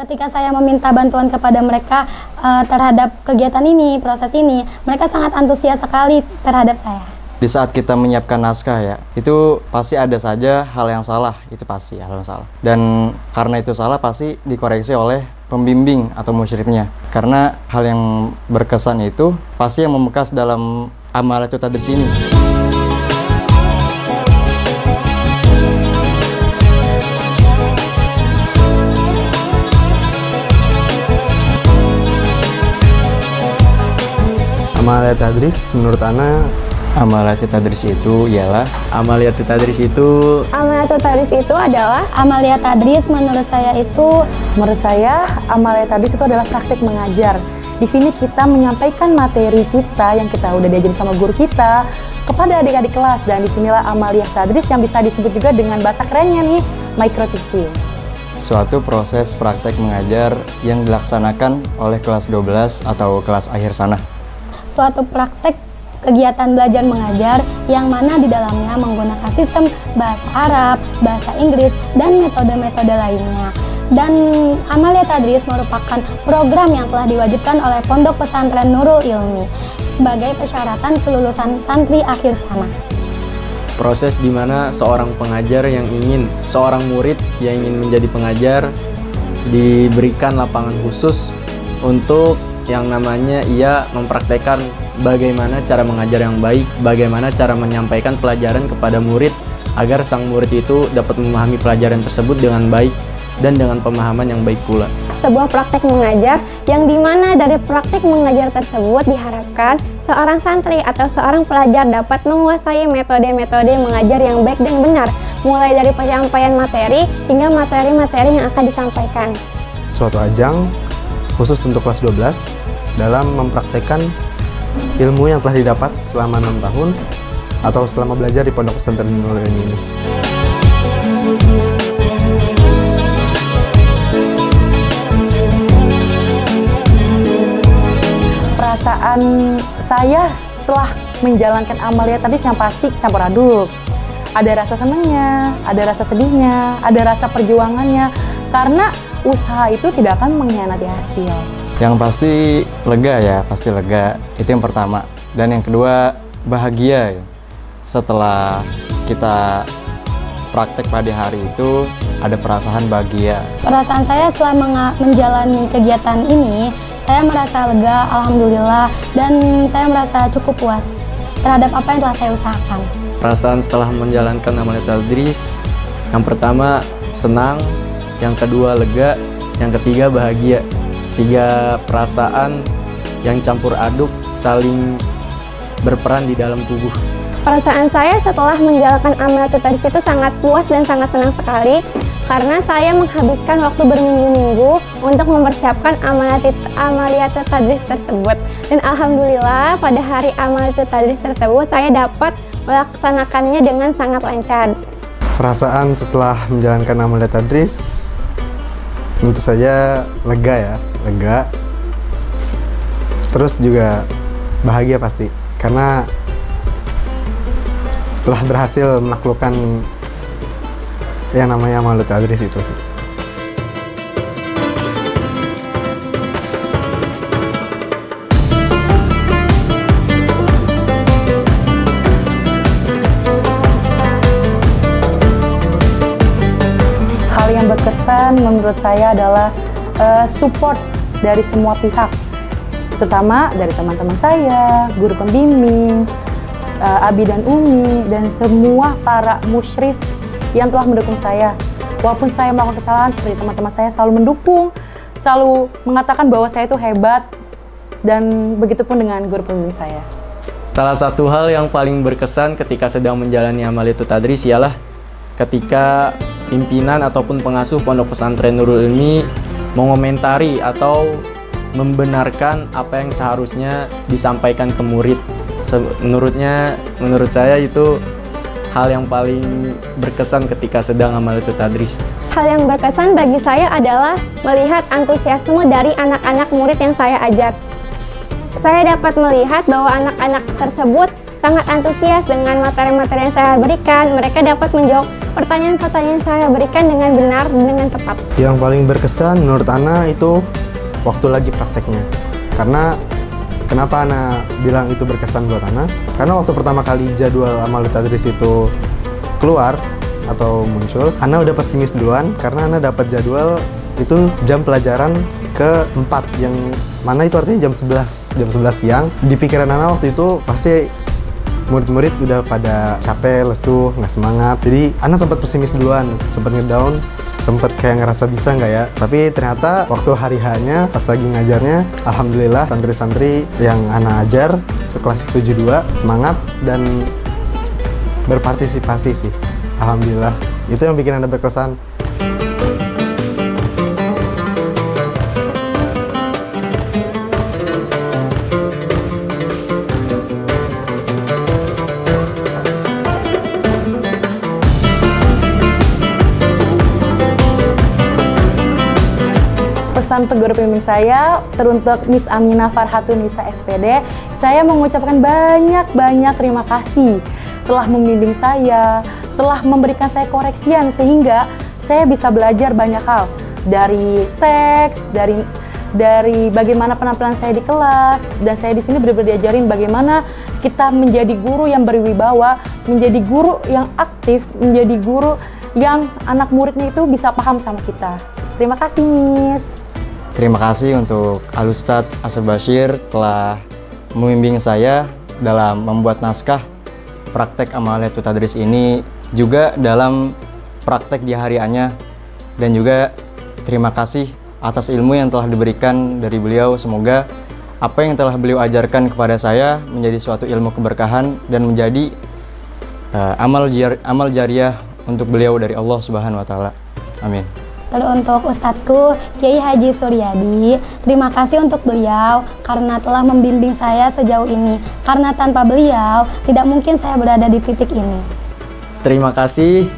Ketika saya meminta bantuan kepada mereka terhadap kegiatan ini, proses ini, mereka sangat antusias sekali terhadap saya. Di saat kita menyiapkan naskah ya, itu pasti ada saja hal yang salah, itu pasti hal yang salah. Dan karena itu salah pasti dikoreksi oleh pembimbing atau musyrifnya. Karena hal yang berkesan itu pasti yang membekas dalam Amaliyatul Tadris ini. Amaliyatul Tadris menurut Ana, Amaliyatul Tadris itu ialah Amaliyatul Tadris itu Amaliyatul Tadris itu adalah Amaliyat Tadris menurut saya Amaliyatul Tadris itu adalah praktik mengajar. Di sini kita menyampaikan materi kita yang kita udah diajarin sama guru kita kepada adik-adik kelas, dan disinilah Amaliyatul Tadris yang bisa disebut juga dengan bahasa kerennya nih, micro teaching. suatu proses praktek mengajar yang dilaksanakan oleh kelas 12 atau kelas akhir sana. suatu praktek kegiatan belajar mengajar yang mana di dalamnya menggunakan sistem bahasa Arab, bahasa Inggris, dan metode-metode lainnya. Dan Amaliyatul Tadris merupakan program yang telah diwajibkan oleh Pondok Pesantren Nurul Ilmi sebagai persyaratan kelulusan santri akhir sana. proses di mana seorang pengajar yang ingin, seorang murid yang ingin menjadi pengajar diberikan lapangan khusus untuk yang namanya ia mempraktekkan bagaimana cara mengajar yang baik, bagaimana cara menyampaikan pelajaran kepada murid agar sang murid itu dapat memahami pelajaran tersebut dengan baik dan dengan pemahaman yang baik pula. sebuah praktek mengajar yang dimana dari praktek mengajar tersebut diharapkan seorang santri atau seorang pelajar dapat menguasai metode-metode mengajar yang baik dan benar, mulai dari penyampaian materi hingga materi-materi yang akan disampaikan. Suatu ajang khusus untuk kelas 12 dalam mempraktekkan ilmu yang telah didapat selama 6 tahun atau selama belajar di Pondok Pesantren Nurul Ilmi ini. Perasaan saya setelah menjalankan Amaliyatul Tadris yang pasti campur aduk. Ada rasa senangnya, ada rasa sedihnya, ada rasa perjuangannya, karena usaha itu tidak akan mengkhianati hasil. Yang pasti lega ya, pasti lega. Itu yang pertama. Dan yang kedua, bahagia. Setelah kita praktek pada hari itu, ada perasaan bahagia. Perasaan saya setelah menjalani kegiatan ini, saya merasa lega, alhamdulillah, dan saya merasa cukup puas terhadap apa yang telah saya usahakan. Perasaan setelah menjalankan Amaliyatul Tadris, yang pertama senang, yang kedua lega, yang ketiga bahagia. 3 perasaan yang campur aduk saling berperan di dalam tubuh. Perasaan saya setelah menjalankan Amaliyatul Tadris itu sangat puas dan sangat senang sekali karena saya menghabiskan waktu berminggu-minggu untuk mempersiapkan Amaliyatul Tadris tersebut. Dan alhamdulillah pada hari Amaliyatul Tadris tersebut saya dapat melaksanakannya dengan sangat lancar. Perasaan setelah menjalankan Amaliyatul Tadris tentu saja lega ya, lega. Terus juga bahagia pasti, karena telah berhasil menaklukkan yang namanya Amaliyatul Tadris itu sih. Berkesan menurut saya adalah support dari semua pihak, terutama dari teman-teman saya, guru pembimbing, Abi dan Umi, dan semua para musyrif yang telah mendukung saya. Walaupun saya melakukan kesalahan, seperti teman-teman saya selalu mendukung, selalu mengatakan bahwa saya itu hebat, dan begitupun dengan guru pembimbing saya. Salah satu hal yang paling berkesan ketika sedang menjalani Amaliyatul Tadris ialah ketika pimpinan ataupun pengasuh Pondok Pesantren Nurul Ilmi mengomentari atau membenarkan apa yang seharusnya disampaikan ke murid. Menurut saya itu hal yang paling berkesan ketika sedang Amaliyatul Tadris. Hal yang berkesan bagi saya adalah melihat antusiasme dari anak-anak murid yang saya ajak. Saya dapat melihat bahwa anak-anak tersebut sangat antusias dengan materi-materi yang saya berikan. Mereka dapat menjawab pertanyaan-pertanyaan yang saya berikan dengan benar dan dengan tepat. Yang paling berkesan menurut Ana itu waktu lagi prakteknya. Karena kenapa Ana bilang itu berkesan buat Ana? Karena waktu pertama kali jadwal amal tadris itu keluar atau muncul, Ana udah pesimis duluan karena Ana dapat jadwal itu jam pelajaran ke-4 yang mana itu artinya jam 11 siang. Di pikiran Ana waktu itu pasti murid-murid udah pada capek, lesu, nggak semangat. Jadi Ana sempat pesimis duluan, sempat ngedown, sempat kayak ngerasa bisa nggak ya. Tapi ternyata waktu hari H-nya pas lagi ngajarnya, alhamdulillah santri-santri yang Ana ajar itu kelas 72 semangat dan berpartisipasi sih. Alhamdulillah, itu yang bikin Ana berkesan. Pesan untuk guru pembimbing saya, teruntuk Miss Aminah Farhatunisa SPD, saya mengucapkan banyak terima kasih telah membimbing saya, telah memberikan saya koreksian sehingga saya bisa belajar banyak hal dari teks, dari bagaimana penampilan saya di kelas, dan saya di sini benar-benar diajarin bagaimana kita menjadi guru yang berwibawa, menjadi guru yang aktif, menjadi guru yang anak muridnya itu bisa paham sama kita. Terima kasih, Miss. Terima kasih untuk Al-Ustadz Asep Bashir telah membimbing saya dalam membuat naskah praktek Amaliyatul Tadris ini, juga dalam praktek di hariannya, dan juga terima kasih atas ilmu yang telah diberikan dari beliau. Semoga apa yang telah beliau ajarkan kepada saya menjadi suatu ilmu keberkahan dan menjadi amal jariah untuk beliau dari Allah Subhanahu wa Ta'ala. Amin. Lalu untuk Ustadzku Kiai Haji Suryadi, terima kasih untuk beliau karena telah membimbing saya sejauh ini. Karena tanpa beliau tidak mungkin saya berada di titik ini. Terima kasih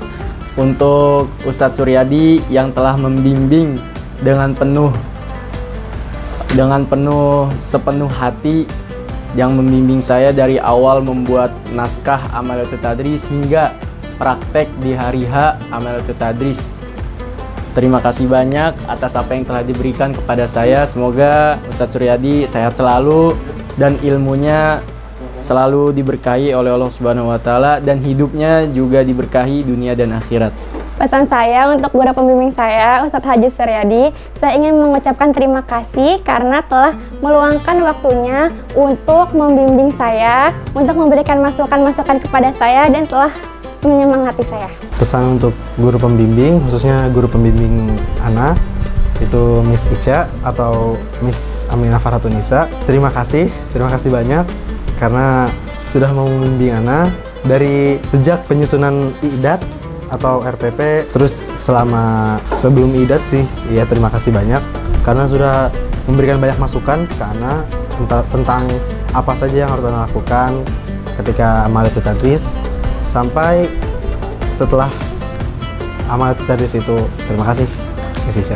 untuk Ustadz Suryadi yang telah membimbing dengan sepenuh hati, yang membimbing saya dari awal membuat naskah Amaliyatul Tadris hingga praktek di hari H Amaliyatul Tadris. Terima kasih banyak atas apa yang telah diberikan kepada saya. Semoga Ustadz Suryadi sehat selalu dan ilmunya selalu diberkahi oleh Allah Subhanahu wa Ta'ala, dan hidupnya juga diberkahi dunia dan akhirat. Pesan saya untuk guru pembimbing saya, Ustadz Haji Suryadi, saya ingin mengucapkan terima kasih karena telah meluangkan waktunya untuk membimbing saya, untuk memberikan masukan-masukan kepada saya, dan telah menyemangati saya. Pesan untuk guru pembimbing, khususnya guru pembimbing Ana, itu Miss Ica atau Miss Aminah Farhatunisa. Terima kasih banyak karena sudah mau membimbing Ana dari sejak penyusunan IDAT atau RPP, terus sebelum IDAT sih. Ya, terima kasih banyak karena sudah memberikan banyak masukan ke Ana tentang apa saja yang harus Ana lakukan ketika Amaliyatul Tadris sampai setelah Amaliyatul Tadris itu. Terima kasih, Miss Ica.